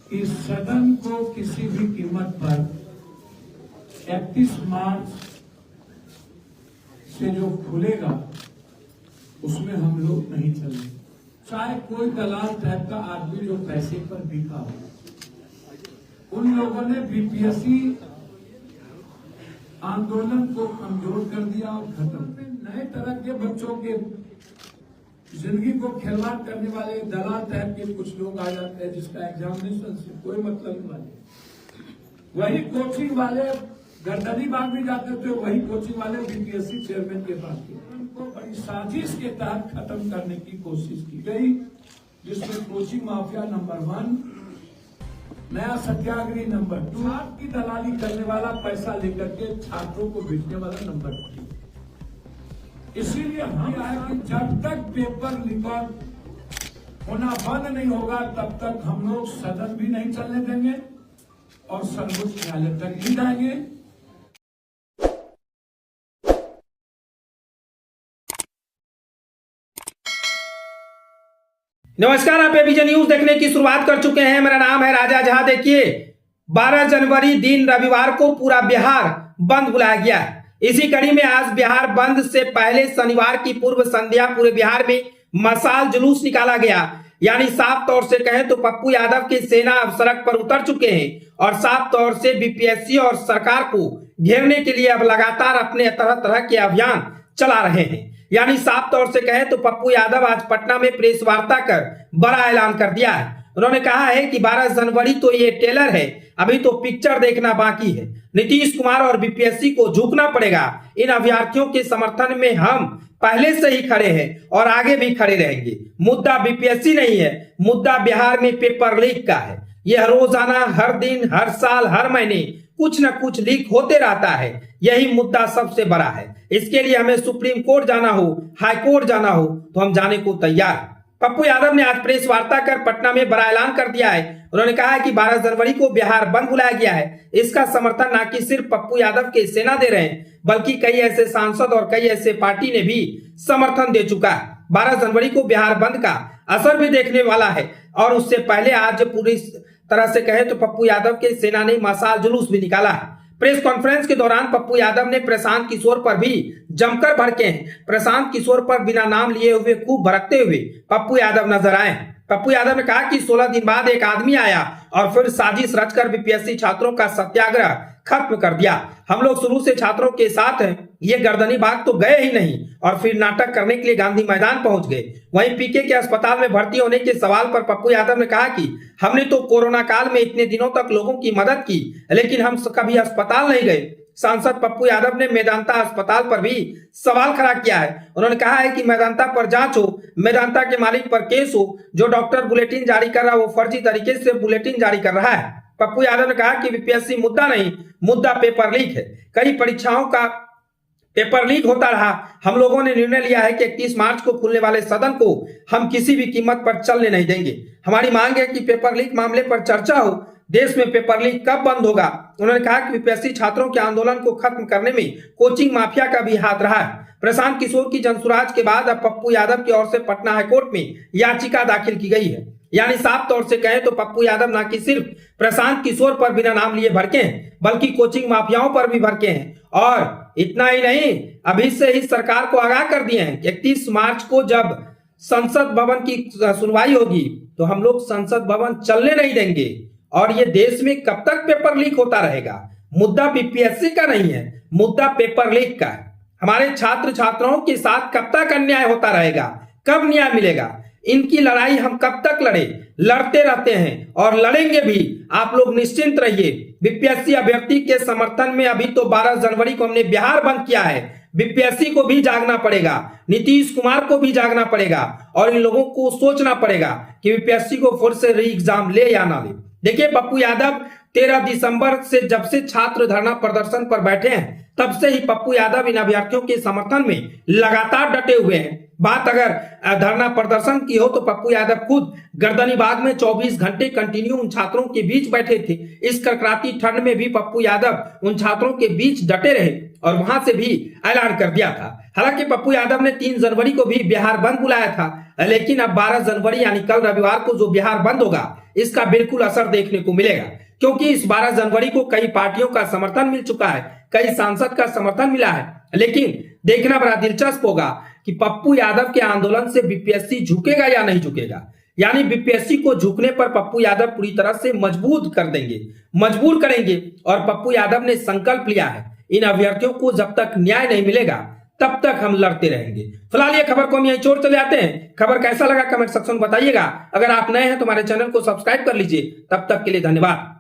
कि सदन को किसी भी कीमत पर 31 मार्च से जो खुलेगा उसमें हम लोग नहीं चलेंगे। चाहे कोई दलाल टाइप का आदमी जो पैसे पर बिका हो, उन लोगों ने बीपीएससी आंदोलन को कमजोर कर दिया और खत्म। नए तरह के बच्चों के जिंदगी को खिलवाड़ करने वाले दलाल टाइप के कुछ लोग आ जाते हैं जिसका एग्जामिनेशन से कोई मतलब नहीं वाले। वही कोचिंग वाले गर्दनी बाग भी जाते थे, वही कोचिंग वाले बीपीएससी चेयरमैन के पास उनको बड़ी साजिश के तहत खत्म करने की कोशिश की गई, जिसमें कोचिंग माफिया नंबर 1, नया सत्याग्रही नंबर 2, आपकी दलाली करने वाला पैसा लेकर के छात्रों को भेजने वाला नंबर 3। इसीलिए हम आए कि जब तक पेपर रिकॉर्ड होना बंद नहीं होगा तब तक हम लोग सदन भी नहीं चलने देंगे और सर्वोच्च न्यायालय तक भी जाएंगे। नमस्कार, आप एबीजे न्यूज देखने की शुरुआत कर चुके हैं। मेरा नाम है राजा झा। देखिए, 12 जनवरी दिन रविवार को पूरा बिहार बंद बुलाया गया है। इसी कड़ी में आज बिहार बंद से पहले शनिवार की पूर्व संध्या पूरे बिहार में मशाल जुलूस निकाला गया। यानी साफ तौर से कहें तो पप्पू यादव की सेना अब सड़क पर उतर चुके हैं और साफ तौर से बीपीएससी और सरकार को घेरने के लिए अब लगातार अपने तरह तरह के अभियान चला रहे हैं। यानी साफ तौर से कहें तो पप्पू यादव आज पटना में प्रेस वार्ता कर बड़ा ऐलान कर दिया है। उन्होंने कहा है कि 12 जनवरी तो ये टेलर है, अभी तो पिक्चर देखना बाकी है। नीतीश कुमार और बीपीएससी को झुकना पड़ेगा। इन अभ्यर्थियों के समर्थन में हम पहले से ही खड़े हैं और आगे भी खड़े रहेंगे। मुद्दा बीपीएससी नहीं है, मुद्दा बिहार में पेपर लीक का है। यह रोजाना, हर दिन, हर साल, हर महीने कुछ न कुछ लीक होते रहता है। यही मुद्दा सबसे बड़ा है। इसके लिए हमें सुप्रीम कोर्ट जाना हो, हाई कोर्ट जाना हो तो हम जाने को तैयार हैं। पप्पू यादव ने आज प्रेस वार्ता कर पटना में बड़ा ऐलान कर दिया है। उन्होंने कहा है कि 12 जनवरी को बिहार बंद बुलाया गया है। इसका समर्थन न कि सिर्फ पप्पू यादव के सेना दे रहे हैं, बल्कि कई ऐसे सांसद और कई ऐसे पार्टी ने भी समर्थन दे चुका है। 12 जनवरी को बिहार बंद का असर भी देखने वाला है। और उससे पहले आज पूरी तरह से कहे तो पप्पू यादव के सेना ने मशाल जुलूस भी निकाला है। प्रेस कॉन्फ्रेंस के दौरान पप्पू यादव ने प्रशांत किशोर पर भी जमकर भड़के हैं। प्रशांत किशोर पर बिना नाम लिए हुए खूब भड़कते हुए पप्पू यादव नजर आए। पप्पू यादव ने कहा कि 16 दिन बाद एक आदमी आया और फिर साजिश रचकर बीपीएससी छात्रों का सत्याग्रह खत्म कर दिया। हम लोग शुरू से छात्रों के साथ हैं, ये गर्दनी बाग तो गए ही नहीं और फिर नाटक करने के लिए गांधी मैदान पहुंच गए। वहीं पीके के अस्पताल में भर्ती होने के सवाल पर पप्पू यादव ने कहा कि हमने तो कोरोना काल में इतने दिनों तक लोगों की मदद की, लेकिन हम कभी अस्पताल नहीं गए। सांसद पप्पू यादव ने मेदांता अस्पताल पर भी सवाल खड़ा किया है। उन्होंने कहा है कि मेदांता पर जांच हो, मेदांता के मालिक पर केस हो। जो डॉक्टर बुलेटिन जारी कर रहा है वो फर्जी तरीके से बुलेटिन जारी कर रहा है। पप्पू यादव ने कहा कि बीपीएससी मुद्दा नहीं, मुद्दा पेपर लीक है। कई परीक्षाओं का पेपर लीक होता रहा। हम लोगों ने निर्णय लिया है कि 31 मार्च को खुलने वाले सदन को हम किसी भी कीमत पर चलने नहीं देंगे। हमारी मांग है कि पेपर लीक मामले पर चर्चा हो। देश में पेपर लीक कब बंद होगा? उन्होंने कहा कि बीपीएससी छात्रों के आंदोलन को खत्म करने में कोचिंग माफिया का भी हाथ रहा है। प्रशांत किशोर की जनसुराज के बाद अब पप्पू यादव की ओर से पटना हाईकोर्ट में याचिका दाखिल की गई है। यानी साफ तौर से कहें तो पप्पू यादव न कि सिर्फ प्रशांत किशोर पर बिना नाम लिए भड़के हैं, बल्कि कोचिंग माफियाओं पर भी भड़के हैं। और इतना ही नहीं, अभी से ही सरकार को आगाह कर दिए हैं कि 31 मार्च को जब संसद भवन की सुनवाई होगी तो हम लोग संसद भवन चलने नहीं देंगे। और ये देश में कब तक पेपर लीक होता रहेगा? मुद्दा बीपीएससी का नहीं है, मुद्दा पेपर लीक का है। हमारे छात्र छात्राओं के साथ कब तक अन्याय होता रहेगा? कब न्याय मिलेगा? इनकी लड़ाई हम कब तक लड़ते रहते हैं और लड़ेंगे भी। आप लोग निश्चिंत रहिए। बीपीएससी अभ्यर्थी के समर्थन में अभी तो 12 जनवरी को हमने बिहार बंद किया है। बीपीएससी को भी जागना पड़ेगा, नीतीश कुमार को भी जागना पड़ेगा और इन लोगों को सोचना पड़ेगा कि बीपीएससी को फिर से री एग्जाम ले या ना ले। देखिए, पप्पू यादव 13 दिसंबर से जब से छात्र धरना प्रदर्शन पर बैठे हैं तब से ही पप्पू यादव इन अभ्यर्थियों के समर्थन में लगातार डटे हुए हैं। बात अगर धरना प्रदर्शन की हो तो पप्पू यादव खुद गर्दनीबाग में 24 घंटे कंटिन्यू उन छात्रों के बीच बैठे थे। इस कड़कड़ाती ठंड में भी पप्पू यादव उन छात्रों के बीच डटे रहे और वहां से भी ऐलान कर दिया था। हालांकि पप्पू यादव ने 3 जनवरी को भी बिहार बंद बुलाया था, लेकिन अब 12 जनवरी यानी कल रविवार को जो बिहार बंद होगा इसका बिल्कुल असर देखने को मिलेगा, क्योंकि इस 12 जनवरी को कई पार्टियों का समर्थन मिल चुका है, कई सांसद का समर्थन मिला है। लेकिन देखना बड़ा दिलचस्प होगा कि पप्पू यादव के आंदोलन से बीपीएससी झुकेगा या नहीं झुकेगा। यानी बीपीएससी को झुकने पर पप्पू यादव पूरी तरह से मजबूर कर देंगे, मजबूर करेंगे। और पप्पू यादव ने संकल्प लिया है, इन अभ्यर्थियों को जब तक न्याय नहीं मिलेगा तब तक हम लड़ते रहेंगे। फिलहाल ये खबर को हम यहीं छोड़ चले जाते हैं। खबर कैसा लगा कमेंट सेक्शन में बताइएगा। अगर आप नए हैं तो हमारे चैनल को सब्सक्राइब कर लीजिए। तब तक के लिए धन्यवाद।